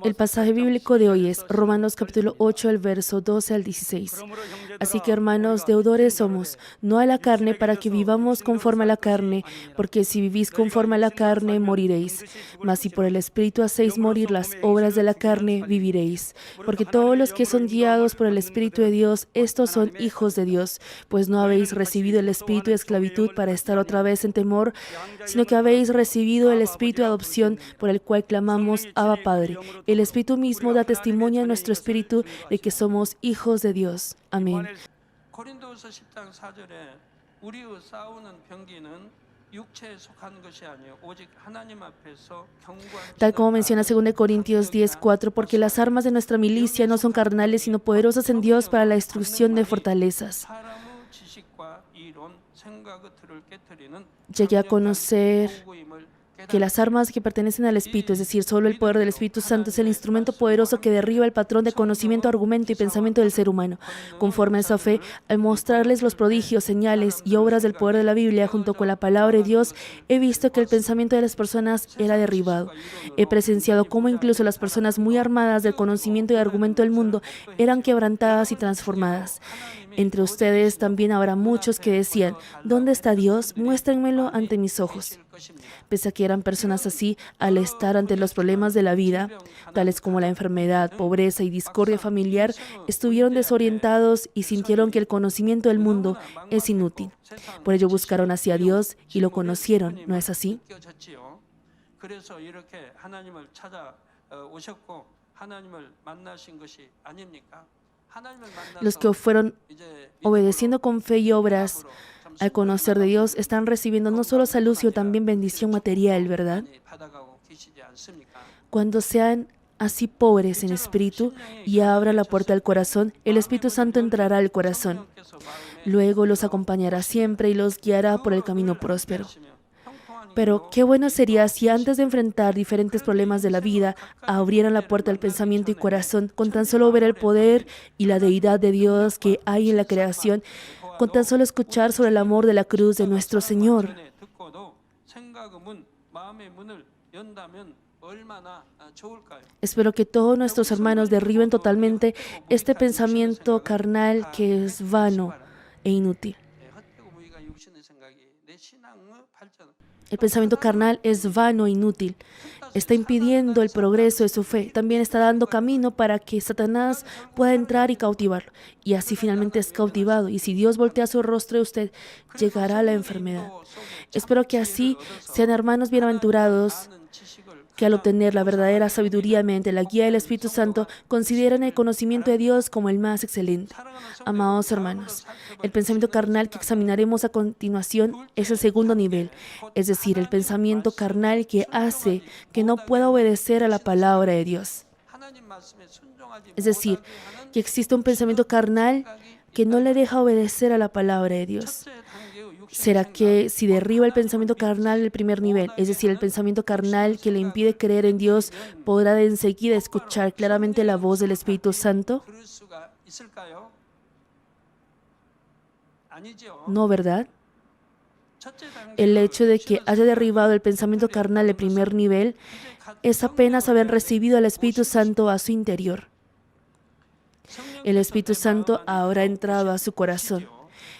El pasaje bíblico de hoy es Romanos capítulo 8, el verso 12 al 16. Así que, hermanos, deudores somos, no a la carne, para que vivamos conforme a la carne, porque si vivís conforme a la carne, moriréis. Mas si por el Espíritu hacéis morir las obras de la carne, viviréis. Porque todos los que son guiados por el Espíritu de Dios, estos son hijos de Dios. Pues no habéis recibido el espíritu de esclavitud para estar otra vez en temor, sino que habéis recibido el espíritu de adopción, por el cual clamamos Abba Padre. El Espíritu mismo da testimonio a nuestro espíritu de que somos hijos de Dios. Amén. 고린도후서 10장 4절에 우리의 싸우는 병기는 육체에 속한 것이 아니요 오직 하나님 앞에서 견고한 Tal como menciona 2 Corintios 10:4, porque las armas de nuestra milicia no son carnales, sino poderosas en Dios para la destrucción de fortalezas. 사람의 지식과 이론, 생각의 틀을 깨트리는 Llegué a conocer que las armas que pertenecen al Espíritu, es decir, solo el poder del Espíritu Santo, es el instrumento poderoso que derriba el patrón de conocimiento, argumento y pensamiento del ser humano. Conforme a esa fe, al mostrarles los prodigios, señales y obras del poder de la Biblia junto con la palabra de Dios, he visto que el pensamiento de las personas era derribado. He presenciado cómo incluso las personas muy armadas del conocimiento y argumento del mundo eran quebrantadas y transformadas. Entre ustedes también habrá muchos que decían: ¿dónde está Dios? Muéstrenmelo ante mis ojos. Pese a que eran personas así, al estar ante los problemas de la vida, tales como la enfermedad, pobreza y discordia familiar, estuvieron desorientados y sintieron que el conocimiento del mundo es inútil. Por ello buscaron hacia Dios y lo conocieron, ¿no es así? 그래서 이렇게 하나님을 찾아오셨고 하나님을 만나신 것이 아닙니까? Los que fueron obedeciendo con fe y obras al conocer de Dios están recibiendo no solo salud, sino también bendición material, ¿verdad? Cuando sean así pobres en espíritu y abran la puerta del corazón, el Espíritu Santo entrará al corazón. Luego los acompañará siempre y los guiará por el camino próspero. Pero qué bueno sería si antes de enfrentar diferentes problemas de la vida, abrieran la puerta del pensamiento y corazón con tan solo ver el poder y la deidad de Dios que hay en la creación, con tan solo escuchar sobre el amor de la cruz de nuestro Señor. Espero que todos nuestros hermanos derriben totalmente este pensamiento carnal que es vano e inútil. El pensamiento carnal es vano e inútil. Está impidiendo el progreso de su fe. También está dando camino para que Satanás pueda entrar y cautivarlo. Y así finalmente es cautivado. Y si Dios voltea su rostro de usted, llegará la enfermedad. Espero que así sean hermanos bienaventurados, que al obtener la verdadera sabiduría mediante la guía del Espíritu Santo, consideran el conocimiento de Dios como el más excelente. Amados hermanos, el pensamiento carnal que examinaremos a continuación es el segundo nivel, es decir, el pensamiento carnal que hace que no pueda obedecer a la palabra de Dios. Es decir, que existe un pensamiento carnal que no le deja obedecer a la palabra de Dios. ¿Será que si derriba el pensamiento carnal del primer nivel, es decir, el pensamiento carnal que le impide creer en Dios, podrá de enseguida escuchar claramente la voz del Espíritu Santo? No, ¿verdad? El hecho de que haya derribado el pensamiento carnal del primer nivel es apenas haber recibido al Espíritu Santo a su interior. El Espíritu Santo ahora ha entrado a su corazón.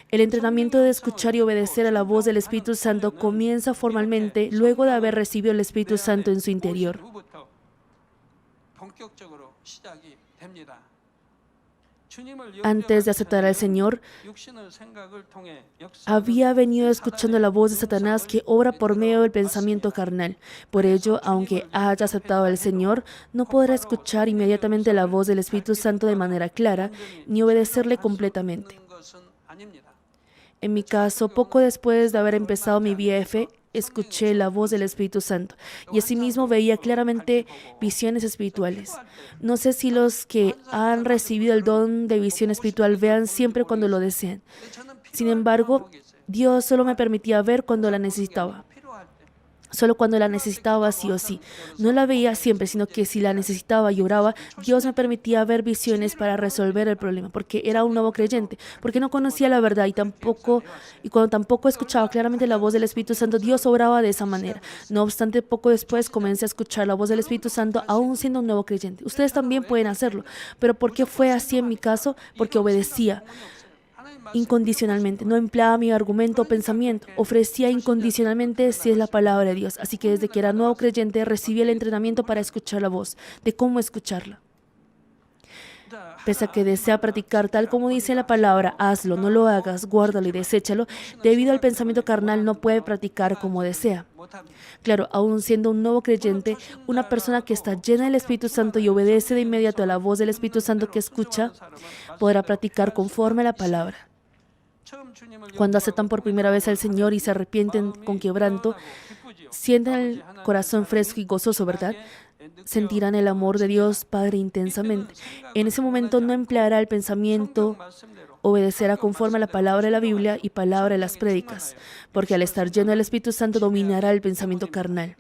El entrenamiento de escuchar y obedecer a la voz del Espíritu Santo comienza formalmente luego de haber recibido el Espíritu Santo en su interior. Antes de aceptar al Señor, había venido escuchando la voz de Satanás que obra por medio del pensamiento carnal. Por ello, aunque haya aceptado al Señor, no podrá escuchar inmediatamente la voz del Espíritu Santo de manera clara, ni obedecerle completamente. En mi caso, poco después de haber empezado mi vida de fe, escuché la voz del Espíritu Santo y asimismo veía claramente visiones espirituales. No sé si los que han recibido el don de visión espiritual vean siempre cuando lo desean. Sin embargo, Dios solo me permitía ver cuando la necesitaba. solo cuando la necesitaba sí o sí. No la veía siempre, sino que si la necesitaba y oraba, Dios me permitía ver visiones para resolver el problema, porque era un nuevo creyente, porque no conocía la verdad y cuando tampoco escuchaba claramente la voz del Espíritu Santo, Dios obraba de esa manera. No obstante, poco después comencé a escuchar la voz del Espíritu Santo, aún siendo un nuevo creyente. Ustedes también pueden hacerlo, pero ¿por qué fue así en mi caso? Porque obedecía incondicionalmente, no empleaba mi argumento o pensamiento, ofrecía incondicionalmente si es la palabra de Dios. Así que desde que era nuevo creyente recibí el entrenamiento para escuchar la voz, de cómo escucharla. Pese a que desea practicar tal como dice la palabra, hazlo, no lo hagas, guárdalo y deséchalo, debido al pensamiento carnal no puede practicar como desea. Claro, aún siendo un nuevo creyente, una persona que está llena del Espíritu Santo y obedece de inmediato a la voz del Espíritu Santo que escucha, podrá practicar conforme a la palabra. Cuando aceptan por primera vez al Señor y se arrepienten con quebranto, sienten el corazón fresco y gozoso, ¿verdad? Sentirán el amor de Dios Padre intensamente. En ese momento no empleará el pensamiento, obedecerá conforme a la palabra de la Biblia y palabra de las prédicas, porque al estar lleno del Espíritu Santo dominará el pensamiento carnal.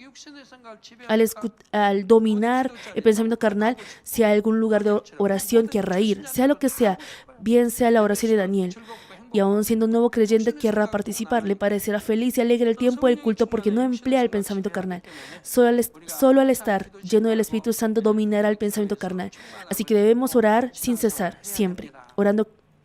Al dominar el pensamiento carnal, si hay algún lugar de oración querrá ir, sea lo que sea, bien sea la oración de Daniel. Y aún siendo un nuevo creyente querrá participar, le parecerá feliz y alegre el tiempo del culto porque no emplea el pensamiento carnal. Solo al estar lleno del Espíritu Santo dominará el pensamiento carnal. Así que debemos orar sin cesar, siempre,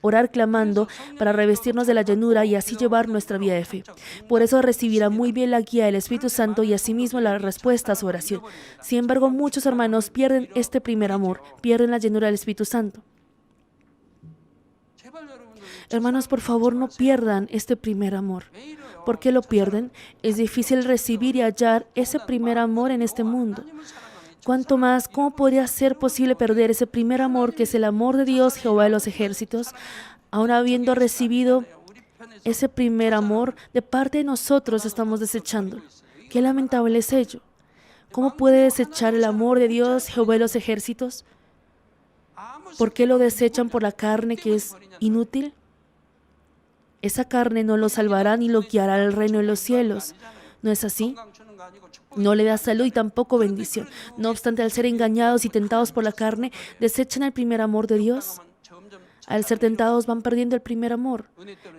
orar clamando para revestirnos de la llenura y así llevar nuestra vida de fe. Por eso recibirá muy bien la guía del Espíritu Santo y asimismo la respuesta a su oración. Sin embargo, muchos hermanos pierden este primer amor, pierden la llenura del Espíritu Santo. Hermanos, por favor, no pierdan este primer amor. ¿Por qué lo pierden? Es difícil recibir y hallar ese primer amor en este mundo. ¿Cuánto más? ¿Cómo podría ser posible perder ese primer amor que es el amor de Dios, Jehová de los ejércitos, aún habiendo recibido ese primer amor de parte de nosotros estamos desechando? Qué lamentable es ello. ¿Cómo puede desechar el amor de Dios, Jehová de los ejércitos? ¿Por qué lo desechan por la carne que es inútil? Esa carne no lo salvará ni lo guiará al reino de los cielos. ¿No es así? No le da salud y tampoco bendición. No obstante, al ser engañados y tentados por la carne, desechan el primer amor de Dios. Al ser tentados van perdiendo el primer amor.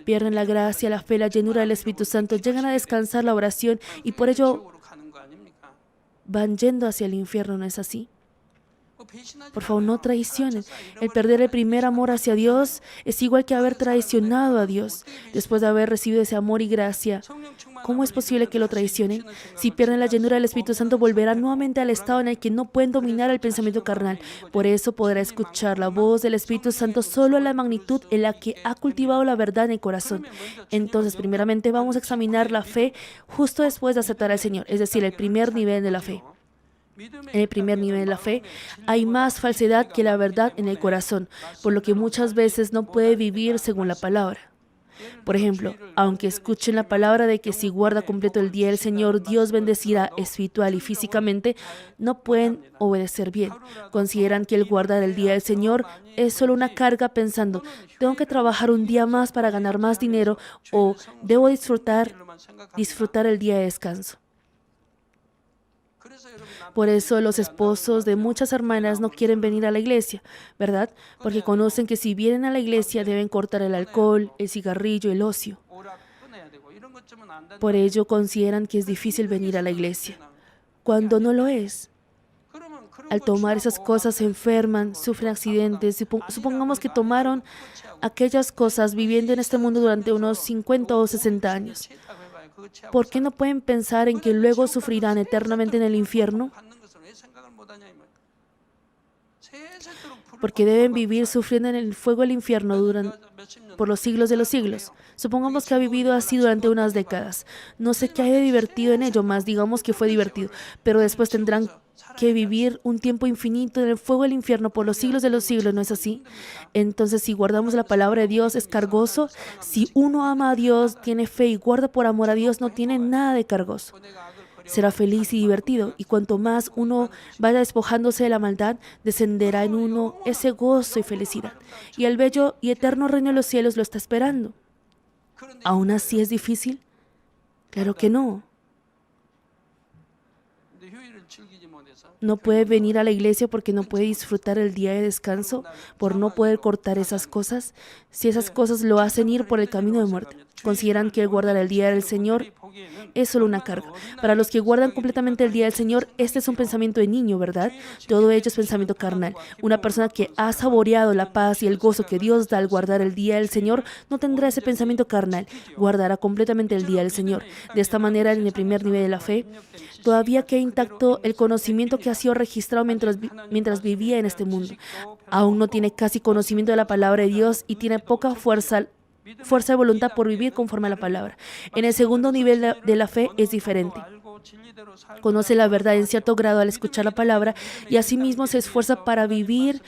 Pierden la gracia, la fe, la llenura del Espíritu Santo, llegan a descansar la oración y por ello van yendo hacia el infierno, ¿no es así? Por favor, no traicionen. El perder el primer amor hacia Dios es igual que haber traicionado a Dios. Después de haber recibido ese amor y gracia, ¿cómo es posible que lo traicionen? Si pierden la llenura del Espíritu Santo, volverán nuevamente al estado en el que no pueden dominar el pensamiento carnal. Por eso podrá escuchar la voz del Espíritu Santo solo en la magnitud en la que ha cultivado la verdad en el corazón. Entonces, primeramente vamos a examinar la fe justo después de aceptar al Señor, es decir, el primer nivel de la fe. En el primer nivel de la fe hay más falsedad que la verdad en el corazón, por lo que muchas veces no puede vivir según la palabra. Por ejemplo, aunque escuchen la palabra de que si guarda completo el día del Señor, Dios bendecirá espiritual y físicamente, no pueden obedecer bien. Consideran que el guardar el día del Señor es solo una carga pensando, tengo que trabajar un día más para ganar más dinero o debo disfrutar el día de descanso. Por eso los esposos de muchas hermanas no quieren venir a la iglesia, ¿verdad? Porque conocen que si vienen a la iglesia deben cortar el alcohol, el cigarrillo, el ocio. Por ello consideran que es difícil venir a la iglesia, cuando no lo es. Al tomar esas cosas se enferman, sufren accidentes. Supongamos que tomaron aquellas cosas viviendo en este mundo durante unos 50 o 60 años. ¿Por qué no pueden pensar en que luego sufrirán eternamente en el infierno? Porque deben vivir sufriendo en el fuego del infierno por los siglos de los siglos. Supongamos que ha vivido así durante unas décadas. No sé qué hay de divertido en ello, más digamos que fue divertido, pero después tendrán que vivir un tiempo infinito en el fuego del infierno por los siglos de los siglos, ¿no es así? Entonces, si guardamos la palabra de Dios, es cargoso. Si uno ama a Dios, tiene fe y guarda por amor a Dios, no tiene nada de cargoso. Será feliz y divertido, y cuanto más uno vaya despojándose de la maldad, descenderá en uno ese gozo y felicidad. Y el bello y eterno reino de los cielos lo está esperando. ¿Aún así es difícil? Claro que no. no puede venir a la iglesia porque no puede disfrutar el día de descanso, por no poder cortar esas cosas. Si esas cosas lo hacen ir por el camino de muerte, consideran que el guardar el día del Señor es solo una carga. Para los que guardan completamente el día del Señor, este es un pensamiento de niño, ¿verdad? Todo ello es pensamiento carnal. Una persona que ha saboreado la paz y el gozo que Dios da al guardar el día del Señor no tendrá ese pensamiento carnal, guardará completamente el día del Señor. De esta manera, en el primer nivel de la fe, todavía queda intacto el conocimiento que ha sido registrado mientras vivía en este mundo. Aún no tiene casi conocimiento de la palabra de Dios y tiene poca fuerza de voluntad por vivir conforme a la palabra. En el segundo nivel de la fe es diferente. Conoce la verdad en cierto grado al escuchar la palabra y asimismo se esfuerza para vivir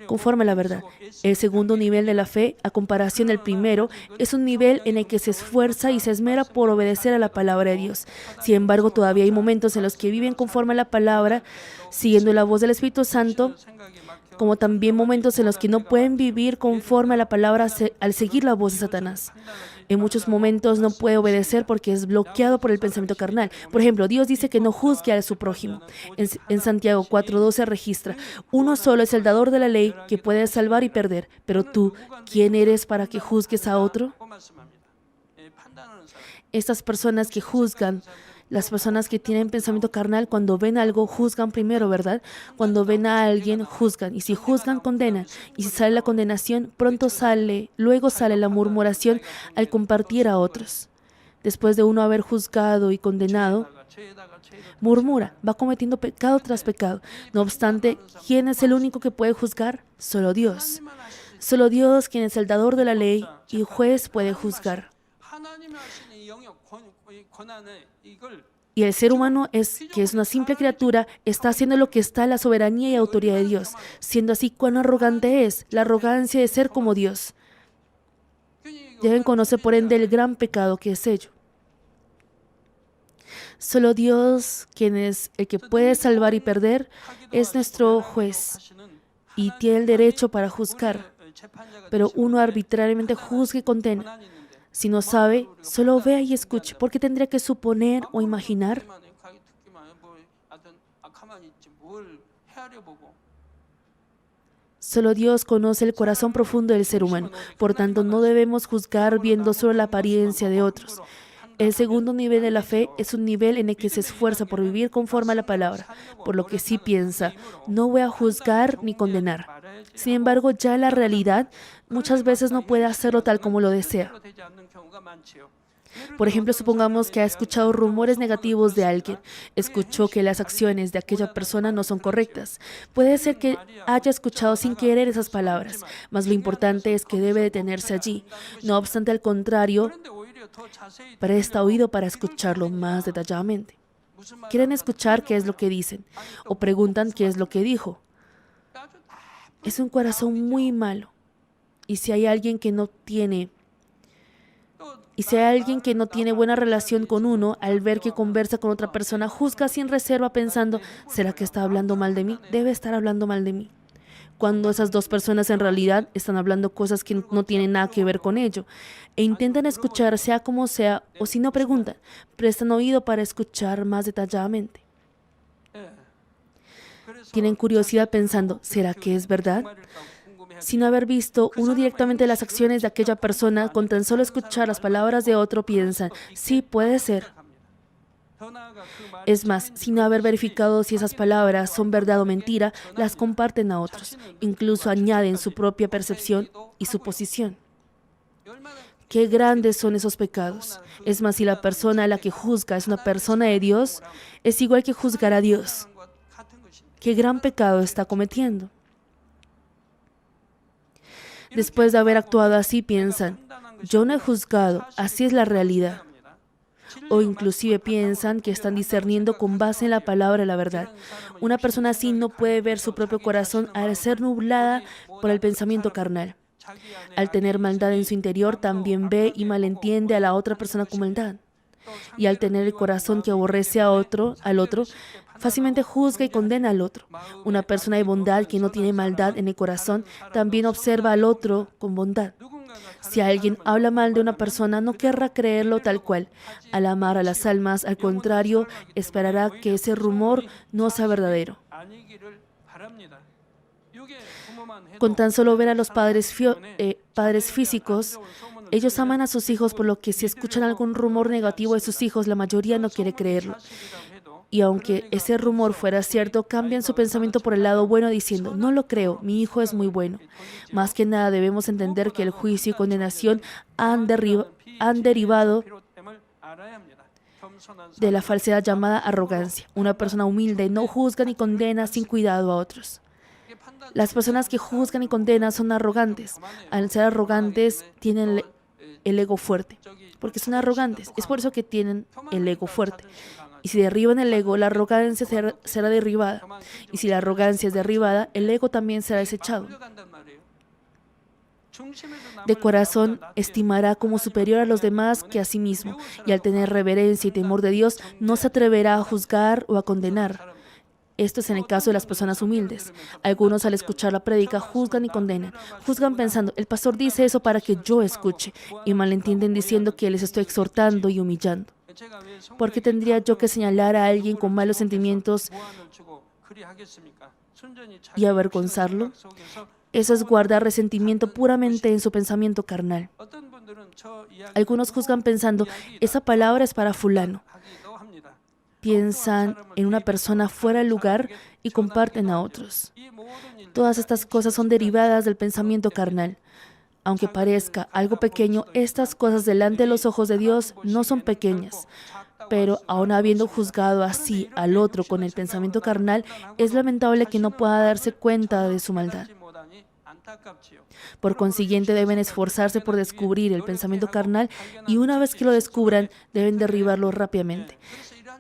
conforme a la verdad. El segundo nivel de la fe, a comparación del primero, es un nivel en el que se esfuerza y se esmera por obedecer a la palabra de Dios. Sin embargo, todavía hay momentos en los que viven conforme a la palabra, siguiendo la voz del Espíritu Santo, como también momentos en los que no pueden vivir conforme a la palabra al seguir la voz de Satanás. En muchos momentos no puede obedecer porque es bloqueado por el pensamiento carnal. Por ejemplo, Dios dice que no juzgue a su prójimo. En Santiago 4:12 registra: uno solo es el dador de la ley que puede salvar y perder. Pero tú, ¿quién eres para que juzgues a otro? Estas personas que juzgan, las personas que tienen pensamiento carnal, cuando ven algo, juzgan primero, ¿verdad? Cuando ven a alguien, juzgan. Y si juzgan, condenan. Y si sale la condenación, luego sale la murmuración al compartir a otros. Después de uno haber juzgado y condenado, murmura, va cometiendo pecado tras pecado. No obstante, ¿quién es el único que puede juzgar? Solo Dios. Solo Dios, quien es el dador de la ley y juez, puede juzgar. Y el ser humano, que es una simple criatura, está haciendo lo que está en la soberanía y autoridad de Dios. Siendo así, ¿cuán arrogante es? La arrogancia de ser como Dios. Deben conocer, por ende, el gran pecado que es ello. Solo Dios, quien es el que puede salvar y perder, es nuestro juez y tiene el derecho para juzgar. Pero uno arbitrariamente juzga y condena. Si no sabe, solo vea y escuche. ¿Por qué tendría que suponer o imaginar? Solo Dios conoce el corazón profundo del ser humano. Por tanto, no debemos juzgar viendo solo la apariencia de otros. El segundo nivel de la fe es un nivel en el que se esfuerza por vivir conforme a la palabra, por lo que sí piensa: no voy a juzgar ni condenar. Sin embargo, ya en la realidad, muchas veces no puede hacerlo tal como lo desea. Por ejemplo, supongamos que ha escuchado rumores negativos de alguien. Escuchó que las acciones de aquella persona no son correctas. Puede ser que haya escuchado sin querer esas palabras, mas lo importante es que debe detenerse allí. No obstante, al contrario, presta oído para escucharlo más detalladamente. Quieren escuchar qué es lo que dicen o preguntan qué es lo que dijo. Es un corazón muy malo. Y si hay alguien que no tiene buena relación con uno, al ver que conversa con otra persona, juzga sin reserva pensando: ¿será que está hablando mal de mí? Debe estar hablando mal de mí. Cuando esas dos personas en realidad están hablando cosas que no tienen nada que ver con ello. E intentan escuchar sea como sea, o si no preguntan, prestan oído para escuchar más detalladamente. Tienen curiosidad pensando: ¿será que es verdad? Sin haber visto uno directamente las acciones de aquella persona, con tan solo escuchar las palabras de otro, piensan: sí, puede ser. Es más, sin haber verificado si esas palabras son verdad o mentira, las comparten a otros. Incluso añaden su propia percepción y suposición. Qué grandes son esos pecados. Es más, si la persona a la que juzga es una persona de Dios, es igual que juzgar a Dios. Qué gran pecado está cometiendo. Después de haber actuado así, piensan: yo no he juzgado, así es la realidad. O inclusive piensan que están discerniendo con base en la palabra la verdad. Una persona así no puede ver su propio corazón al ser nublada por el pensamiento carnal. Al tener maldad en su interior, también ve y malentiende a la otra persona con maldad. Y al tener el corazón que aborrece al otro, fácilmente juzga y condena al otro. Una persona de bondad que no tiene maldad en el corazón también observa al otro con bondad. Si alguien habla mal de una persona, no querrá creerlo tal cual. Al amar a las almas, al contrario, esperará que ese rumor no sea verdadero. Con tan solo ver a los padres físicos, ellos aman a sus hijos, por lo que si escuchan algún rumor negativo de sus hijos, la mayoría no quiere creerlo. Y aunque ese rumor fuera cierto, cambian su pensamiento por el lado bueno diciendo, no lo creo, mi hijo es muy bueno. Más que nada debemos entender que el juicio y condenación han derivado de la falsedad llamada arrogancia. Una persona humilde no juzga ni condena sin cuidado a otros. Las personas que juzgan y condenan son arrogantes. Al ser arrogantes, tienen el ego fuerte, porque son arrogantes. Es por eso que tienen el ego fuerte. Y si derriban el ego, la arrogancia será derribada. Y si la arrogancia es derribada, el ego también será desechado. De corazón, estimará como superior a los demás que a sí mismo. Y al tener reverencia y temor de Dios, no se atreverá a juzgar o a condenar. Esto es en el caso de las personas humildes. Algunos al escuchar la prédica juzgan y condenan. Juzgan pensando, el pastor dice eso para que yo escuche. Y malentienden diciendo que les estoy exhortando y humillando. ¿Por qué tendría yo que señalar a alguien con malos sentimientos y avergonzarlo? Eso es guardar resentimiento puramente en su pensamiento carnal. Algunos juzgan pensando, esa palabra es para fulano. Piensan en una persona fuera del lugar y comparten a otros. Todas estas cosas son derivadas del pensamiento carnal. Aunque parezca algo pequeño, estas cosas delante de los ojos de Dios no son pequeñas. Pero aun habiendo juzgado así al otro con el pensamiento carnal, es lamentable que no pueda darse cuenta de su maldad. Por consiguiente, deben esforzarse por descubrir el pensamiento carnal y una vez que lo descubran, deben derribarlo rápidamente.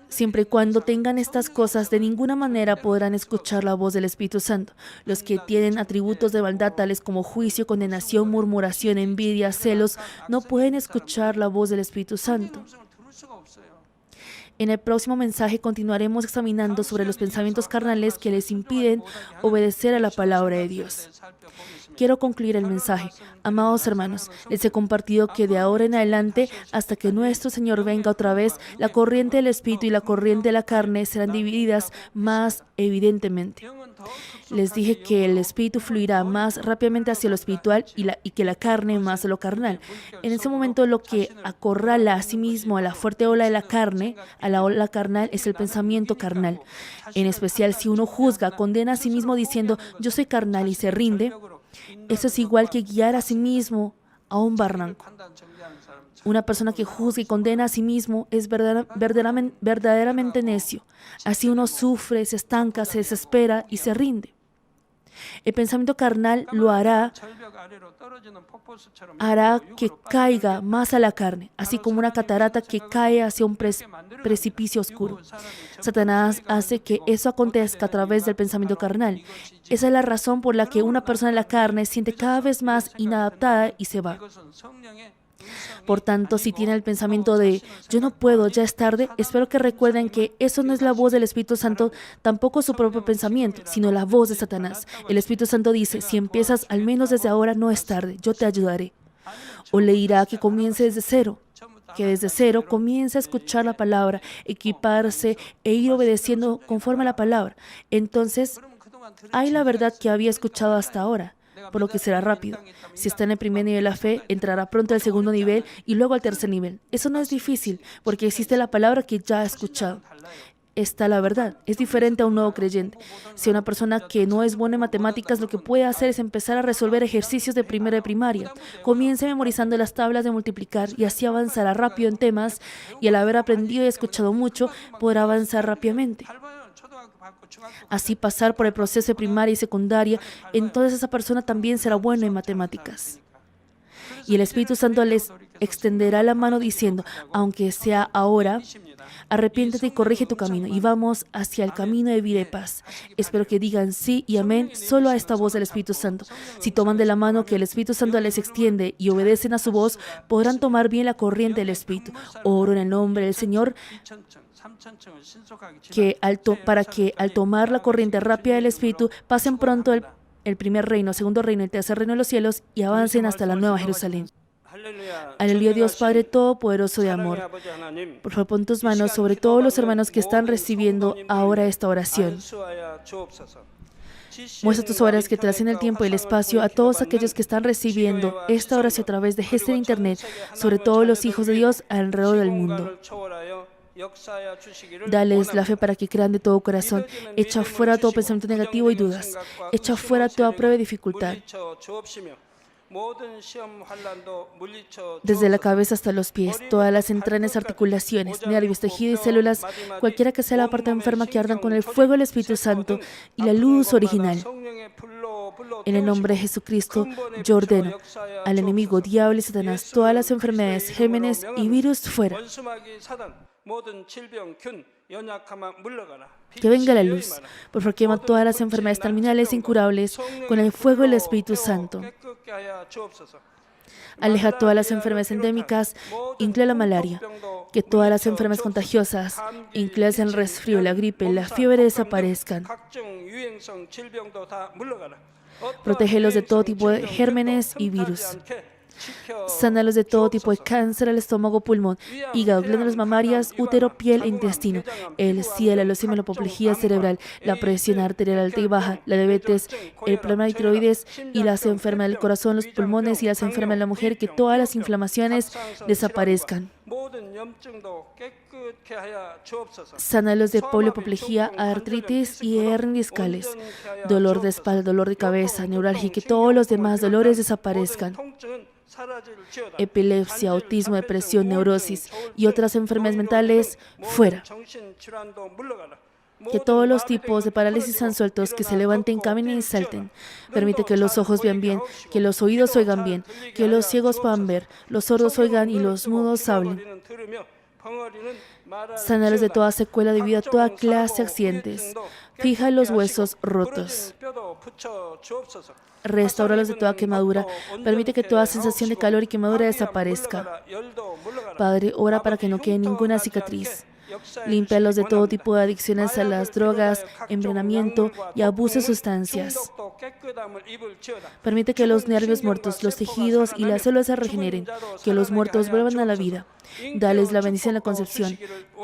Siempre y cuando tengan estas cosas, de ninguna manera podrán escuchar la voz del Espíritu Santo. Los que tienen atributos de maldad tales como juicio, condenación, murmuración, envidia, celos, no pueden escuchar la voz del Espíritu Santo. En el próximo mensaje continuaremos examinando sobre los pensamientos carnales que les impiden obedecer a la palabra de Dios. Quiero concluir el mensaje. Amados hermanos, les he compartido que de ahora en adelante, hasta que nuestro Señor venga otra vez, la corriente del Espíritu y la corriente de la carne serán divididas más evidentemente. Les dije que el Espíritu fluirá más rápidamente hacia lo espiritual y que la carne más a lo carnal. En ese momento, lo que acorrala a sí mismo a la fuerte ola de la carne, a la ola carnal, es el pensamiento carnal. En especial, si uno juzga, condena a sí mismo diciendo, yo soy carnal y se rinde, eso es igual que guiar a sí mismo a un barranco. Una persona que juzga y condena a sí mismo es verdaderamente necio. Así uno sufre, se estanca, se desespera y se rinde. El pensamiento carnal lo hará que caiga más a la carne, así como una catarata que cae hacia un precipicio oscuro. Satanás hace que eso acontezca a través del pensamiento carnal. Esa es la razón por la que una persona en la carne siente cada vez más inadaptada y se va. Por tanto, si tiene el pensamiento de yo no puedo, ya es tarde, espero que recuerden que eso no es la voz del Espíritu Santo, tampoco su propio pensamiento, sino la voz de Satanás. El Espíritu Santo dice, si empiezas al menos desde ahora, no es tarde, yo te ayudaré. O le dirá que comience desde cero, que desde cero comience a escuchar la palabra, equiparse e ir obedeciendo conforme a la palabra. Entonces, hay la verdad que había escuchado hasta ahora, por lo que será rápido. Si está en el primer nivel de la fe, entrará pronto al segundo nivel y luego al tercer nivel. Eso no es difícil, porque existe la palabra que ya ha escuchado. Está la verdad. Es diferente a un nuevo creyente. Si una persona que no es buena en matemáticas, lo que puede hacer es empezar a resolver ejercicios de primero de primaria. Comience memorizando las tablas de multiplicar y así avanzará rápido en temas y al haber aprendido y escuchado mucho, podrá avanzar rápidamente. Así pasar por el proceso de primaria y secundaria, entonces esa persona también será buena en matemáticas. Y el Espíritu Santo les extenderá la mano diciendo, aunque sea ahora, arrepiéntete y corrige tu camino y vamos hacia el camino de vida y paz. Espero que digan sí y amén solo a esta voz del Espíritu Santo. Si toman de la mano que el Espíritu Santo les extiende y obedecen a su voz, podrán tomar bien la corriente del Espíritu. Oro en el nombre del Señor para que al tomar la corriente rápida del Espíritu pasen pronto el primer reino, el segundo reino, el tercer reino de los cielos y avancen hasta la nueva Jerusalén. Aleluya, Dios Padre Todopoderoso de amor. Por favor, pon tus manos sobre todos los hermanos que están recibiendo ahora esta oración. Muestra tus obras que trascienden el tiempo y el espacio a todos aquellos que están recibiendo esta oración a través de Gesed Internet, sobre todos los hijos de Dios alrededor del mundo. Dales la fe para que crean de todo corazón. Echa fuera todo pensamiento negativo y dudas. Echa fuera toda prueba y dificultad. Desde la cabeza hasta los pies, todas las entrañas, articulaciones, nervios, tejidos y células, cualquiera que sea la parte enferma, que ardan con el fuego del Espíritu Santo y la luz original. En el nombre de Jesucristo, yo ordeno al enemigo, diablo y Satanás, todas las enfermedades, gérmenes y virus fuera. Que venga la luz. Por favor, quema todas las enfermedades terminales e incurables con el fuego del Espíritu Santo. Aleja todas las enfermedades endémicas, incluye la malaria. Que todas las enfermedades contagiosas, incluidas el resfrío, la gripe, la fiebre, desaparezcan. Protégelos de todo tipo de gérmenes y virus. Sánalos de todo tipo de cáncer al estómago, pulmón, hígado, glándulas mamarias, útero, piel e intestino, el SIDA, la leucemia, la apoplejía cerebral, la presión arterial alta y baja, la diabetes, el problema de tiroides y las enfermedades del corazón, los pulmones y las enfermedades de la mujer, que todas las inflamaciones desaparezcan. Sánalos de polio, apoplejía, artritis y hernias discales, dolor de espalda, dolor de cabeza, neuralgia, y que todos los demás dolores desaparezcan. Epilepsia, autismo, depresión, neurosis y otras enfermedades mentales, fuera. Que todos los tipos de parálisis sean sueltos, que se levanten, caminen y salten. Permite que los ojos vean bien, que los oídos oigan bien, que los ciegos puedan ver, los sordos oigan y los mudos hablen. Sánalos de toda secuela debido a toda clase de accidentes. Fija los huesos rotos. Restáuralos de toda quemadura. Permite que toda sensación de calor y quemadura desaparezca. Padre, ora para que no quede ninguna cicatriz. Límpialos de todo tipo de adicciones a las drogas, envenenamiento y abuso de sustancias. Permite que los nervios muertos, los tejidos y las células se regeneren, que los muertos vuelvan a la vida. Dales la bendición de la concepción,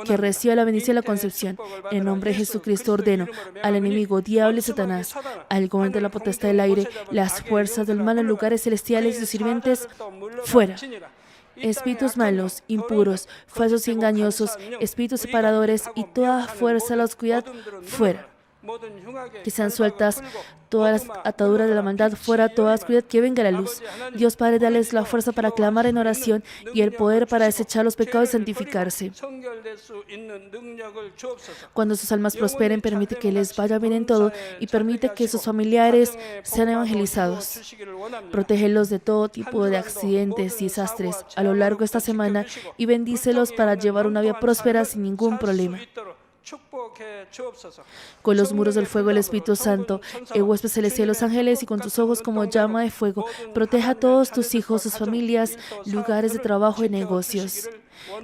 que reciba la bendición de la concepción. En el nombre de Jesucristo ordeno al enemigo, diablo y Satanás, al gobernante de la potestad del aire, las fuerzas del mal en lugares celestiales y sus sirvientes, fuera. Espíritus malos, impuros, falsos y engañosos, espíritus separadores y toda fuerza de la oscuridad, fuera. Que sean sueltas todas las ataduras de la maldad, fuera toda oscuridad, que venga la luz. Dios Padre, dales la fuerza para clamar en oración y el poder para desechar los pecados y santificarse. Cuando sus almas prosperen, permite que les vaya bien en todo y permite que sus familiares sean evangelizados. Protégelos de todo tipo de accidentes y desastres a lo largo de esta semana y bendícelos para llevar una vida próspera sin ningún problema. Con los muros del fuego del Espíritu Santo, el huésped celestial de los ángeles y con tus ojos como llama de fuego, proteja a todos tus hijos, sus familias, lugares de trabajo y negocios.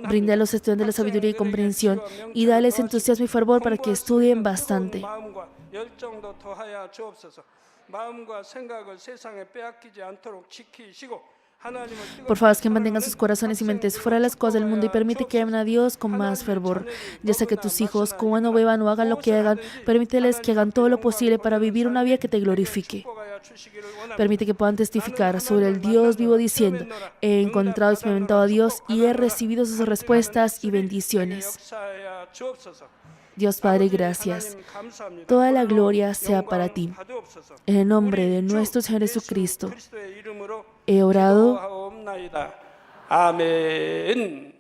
Brinda a los estudiantes la sabiduría y comprensión y dales entusiasmo y fervor para que estudien bastante. Por favor, que mantengan sus corazones y mentes fuera de las cosas del mundo y permite que amen a Dios con más fervor. Ya sea que tus hijos coman o beban o hagan lo que hagan, permíteles que hagan todo lo posible para vivir una vida que te glorifique. Permite que puedan testificar sobre el Dios vivo diciendo: he encontrado y experimentado a Dios y he recibido sus respuestas y bendiciones. Dios Padre, gracias. Toda la gloria sea para ti. En el nombre de nuestro Señor Jesucristo he orado. 아멘.